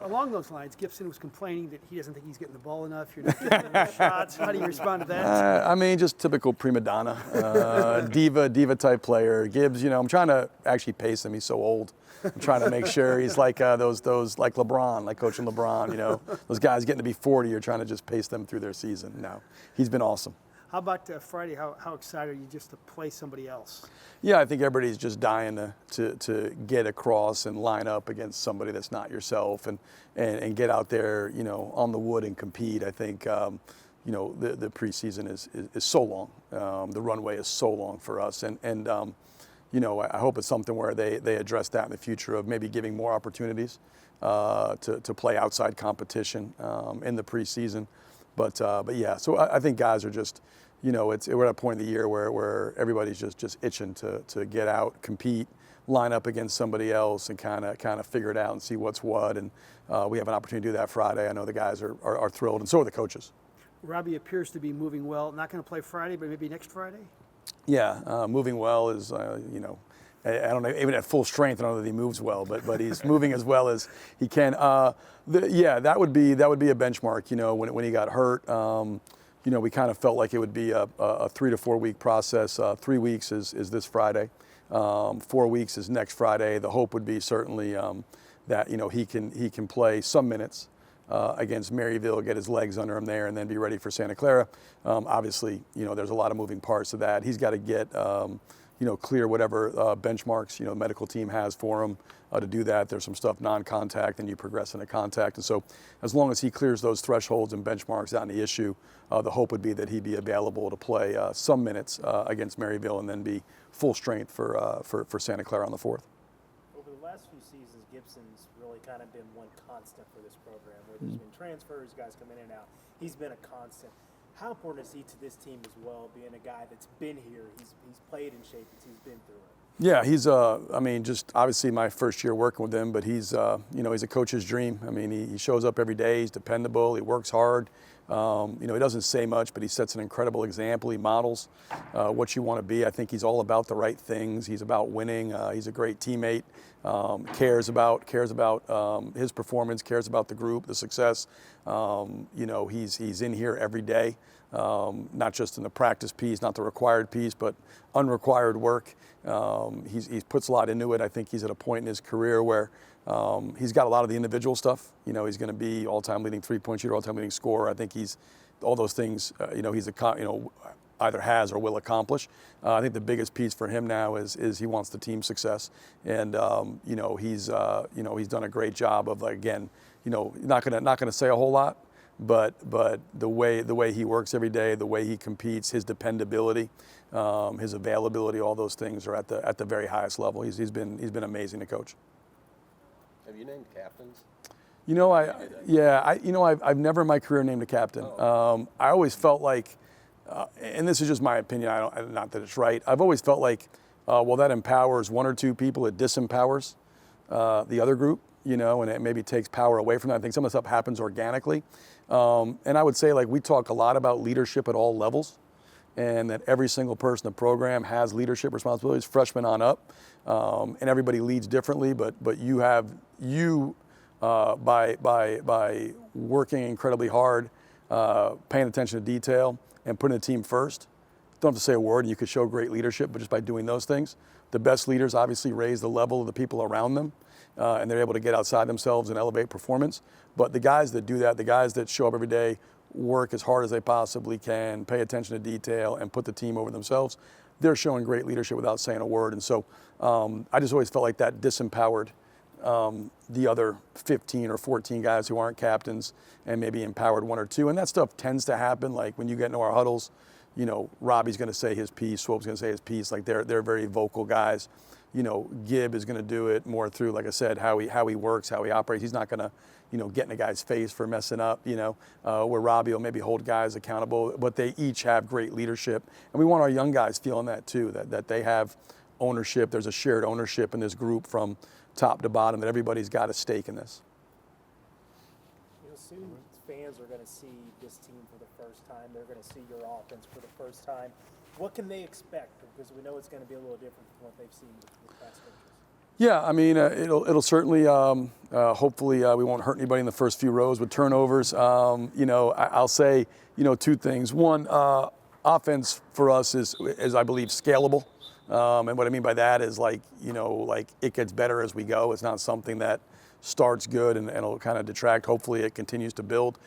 Along those lines, Gibson was complaining that he doesn't think he's getting the ball enough. You're not getting enough shots. How do you respond to that? I mean, just typical prima donna, diva type player. Gibbs, I'm trying to actually pace him. He's so old. I'm trying to make sure he's like those like LeBron, like coaching LeBron. Those guys getting to be 40. You're trying to just pace them through their season. No, he's been awesome. How about Friday? How excited are you just to play somebody else? Yeah, I think everybody's just dying to get across and line up against somebody that's not yourself and get out there, on the wood and compete. I think, the preseason is so long. The runway is so long for us. And I hope it's something where they address that in the future of maybe giving more opportunities to play outside competition in the preseason. But yeah, so I think guys are just, we're at a point in the year where everybody's just itching to get out, compete, line up against somebody else, and kind of figure it out and see what's what. And we have an opportunity to do that Friday. I know the guys are thrilled, and so are the coaches. Robbie appears to be moving well. Not going to play Friday, but maybe next Friday. Yeah, moving well is I don't know, even at full strength, I don't know that he moves well, but he's moving as well as he can. That would be a benchmark. When he got hurt, we kind of felt like it would be a 3 to 4 week process. 3 weeks is this Friday. 4 weeks is next Friday. The hope would be certainly that he can play some minutes against Maryville, get his legs under him there, and then be ready for Santa Clara. Obviously, there's a lot of moving parts to that. He's got to get clear whatever benchmarks, the medical team has for him to do that. There's some stuff non-contact, and you progress into contact. And so as long as he clears those thresholds and benchmarks out in the issue, the hope would be that he'd be available to play some minutes against Maryville and then be full strength for Santa Clara on the 4th. Over the last few seasons, Gibson's really kind of been one constant for this program, where there's been transfers, guys come in and out. He's been a constant. How important is he to this team as well, being a guy that's been here? He's played in Shapeits, he's been through it. Yeah, he's just obviously my first year working with him, but he's he's a coach's dream. I mean, he shows up every day, he's dependable, he works hard. He doesn't say much, but he sets an incredible example. He models what you want to be. I think he's all about the right things. He's about winning. He's a great teammate. Cares about his performance. Cares about the group, the success. He's in here every day, not just in the practice piece, not the required piece, but unrequired work. He puts a lot into it. I think he's at a point in his career where he's got a lot of the individual stuff. He's going to be all-time leading three-point shooter, all-time leading scorer. I think he's all those things. He's either has or will accomplish. I think the biggest piece for him now is he wants the team success, and he's done a great job of not gonna say a whole lot, but the way he works every day, the way he competes, his dependability, his availability, all those things are at the very highest level. He's been amazing to coach. Have you named captains? I've never in my career named a captain. I always felt like, and this is just my opinion, not that it's right, I've always felt like, that empowers one or two people, it disempowers the other group, and it maybe takes power away from that. I think some of the stuff happens organically. And I would say, we talk a lot about leadership at all levels, and that every single person in the program has leadership responsibilities, freshmen on up, and everybody leads differently, but by working incredibly hard, paying attention to detail, and putting the team first. Don't have to say a word, and you could show great leadership, but just by doing those things. The best leaders obviously raise the level of the people around them, and they're able to get outside themselves and elevate performance. But the guys that do that, the guys that show up every day, work as hard as they possibly can, pay attention to detail, and put the team over themselves, they're showing great leadership without saying a word. And so I just always felt like that disempowered the other 15 or 14 guys who aren't captains, and maybe empowered one or two. And that stuff tends to happen. Like when you get into our huddles, Robbie's going to say his piece, Swope's going to say his piece. Like they're very vocal guys. Gibb is going to do it more through, like I said, how he works, how he operates. He's not going to, get in a guy's face for messing up, where Robbie will maybe hold guys accountable, but they each have great leadership. And we want our young guys feeling that too, that they have ownership. There's a shared ownership in this group from top to bottom, that everybody's got a stake in this. Soon fans are going to see this team for the first time. They're going to see your offense for the first time. What can they expect? Because we know it's going to be a little different from what they've seen with past coaches. Yeah, I mean, it'll certainly, hopefully we won't hurt anybody in the first few rows with turnovers. I'll say, two things. One, offense for us is I believe, scalable. And what I mean by that is like it gets better as we go. It's not something that starts good and it'll kind of detract. Hopefully it continues to build.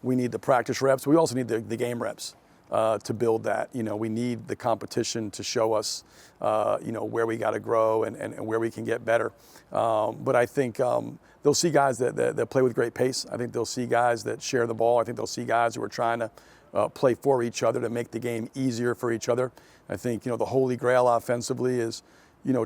We need the practice reps. We also need the game reps. To build that. We need the competition to show us, where we got to grow and where we can get better. But I think they'll see guys that play with great pace. I think they'll see guys that share the ball. I think they'll see guys who are trying to play for each other to make the game easier for each other. I think, the holy grail offensively is,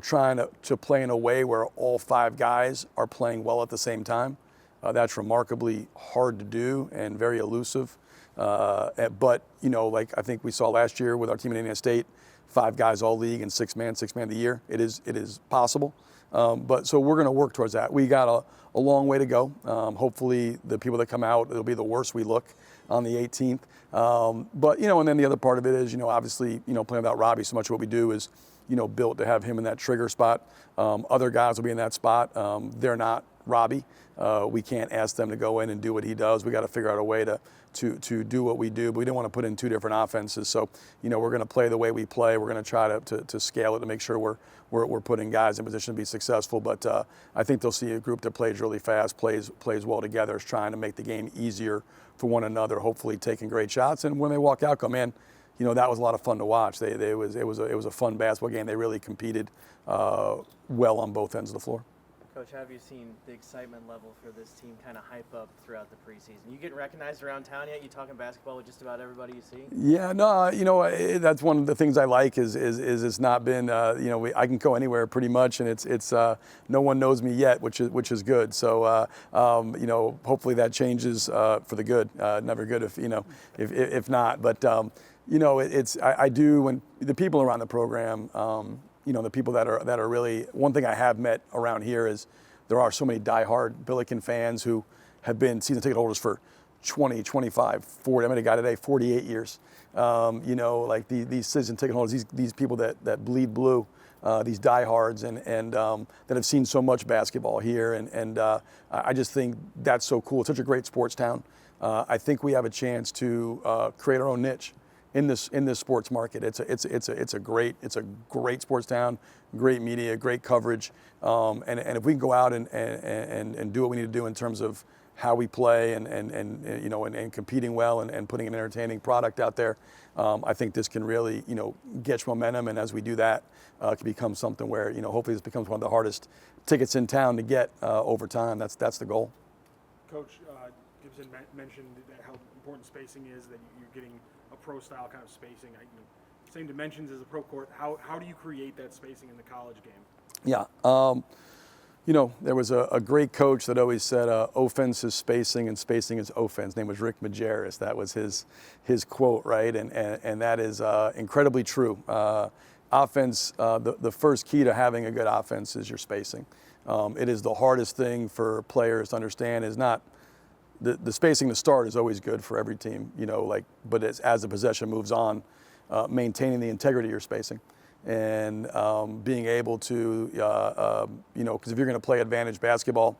trying to play in a way where all 5 guys are playing well at the same time. That's remarkably hard to do and very elusive. But I think we saw last year with our team in Indiana State, 5 guys all league and 6 man of the year. It is possible. But so we're going to work towards that. We got a long way to go. Hopefully the people that come out, it'll be the worst we look on the 18th. But and then the other part of it is, obviously, playing without Robbie, so much of what we do is, built to have him in that trigger spot. Other guys will be in that spot. They're not Robbie. We can't ask them to go in and do what he does. We got to figure out a way to do what we do, but we don't want to put in 2 different offenses. So, we're going to play the way we play. We're going to try to scale it to make sure we're putting guys in position to be successful. But I think they'll see a group that plays really fast, plays well together, is trying to make the game easier for one another, hopefully taking great shots. And when they walk out, go, man, that was a lot of fun to watch. It was a fun basketball game. They really competed well on both ends of the floor. Coach, have you seen the excitement level for this team kind of hype up throughout the preseason? You getting recognized around town yet? You talking basketball with just about everybody you see? Yeah, no, that's one of the things I like is it's not been, I can go anywhere pretty much, and it's no one knows me yet, which is good. So, hopefully that changes for the good. Never good if not. But I do when the people around the program. The people that are really, one thing I have met around here is there are so many diehard Billiken fans who have been season ticket holders for 20, 25, 40. I met a guy today, 48 years. These season ticket holders, these people that bleed blue, these diehards and that have seen so much basketball here. And I just think that's so cool. It's such a great sports town. I think we have a chance to create our own niche in this sports market. It's a great sports town, great media, great coverage, and if we can go out and do what we need to do in terms of how we play and competing well and putting an entertaining product out there, I think this can really get momentum, and as we do that, it can become something where hopefully this becomes one of the hardest tickets in town to get over time. That's the goal. Coach Gibson mentioned how important spacing is, that you're getting a pro-style kind of spacing. Same dimensions as a pro court. How do you create that spacing in the college game? Yeah. There was a great coach that always said, offense is spacing and spacing is offense. His name was Rick Majerus. That was his quote, right? And that is incredibly true. Offense, the first key to having a good offense is your spacing. It is the hardest thing for players to understand is not the spacing to start is always good for every team, but as the possession moves on, maintaining the integrity of your spacing and being able to, because if you're going to play advantage basketball,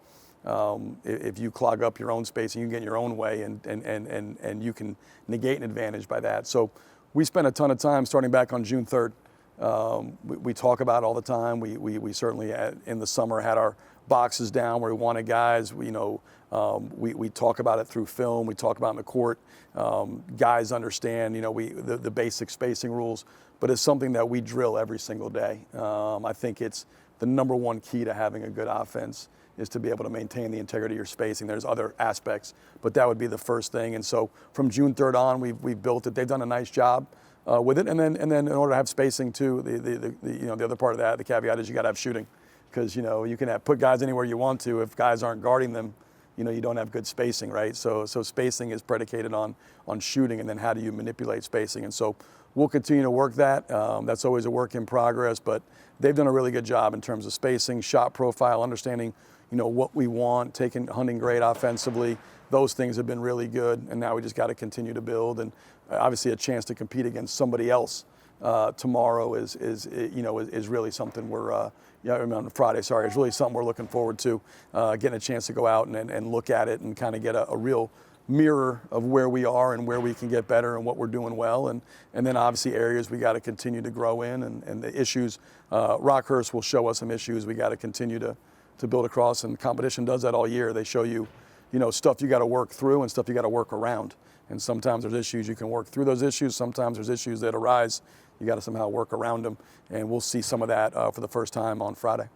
if you clog up your own spacing, you can get in your own way and you can negate an advantage by that. So we spent a ton of time starting back on June 3rd. We talk about it all the time. We certainly in the summer had our boxes down where we wanted guys. We talk about it through film. We talk about it in the court. Guys understand, the basic spacing rules, but it's something that we drill every single day. I think it's the number one key to having a good offense is to be able to maintain the integrity of your spacing. There's other aspects, but that would be the first thing. And so from June 3rd on, we've built it. They've done a nice job with it. And then in order to have spacing too, the other part of that, the caveat is you got to have shooting, because you can put guys anywhere you want to. If guys aren't guarding them, you don't have good spacing, right? So spacing is predicated on shooting, and then how do you manipulate spacing? And so we'll continue to work that. That's always a work in progress, but they've done a really good job in terms of spacing, shot profile, understanding, what we want, hunting great offensively. Those things have been really good, and now we just got to continue to build, and obviously a chance to compete against somebody else tomorrow is really something we're on Friday. Sorry, it's really something we're looking forward to, getting a chance to go out and look at it and kind of get a real mirror of where we are and where we can get better and what we're doing well, and then obviously areas we got to continue to grow in, and the issues. Rockhurst will show us some issues we got to continue to build across, and competition does that all year. They show you, stuff you got to work through and stuff you got to work around. And sometimes there's issues you can work through those issues. Sometimes there's issues that arise. You got to somehow work around them, and we'll see some of that for the first time on Friday.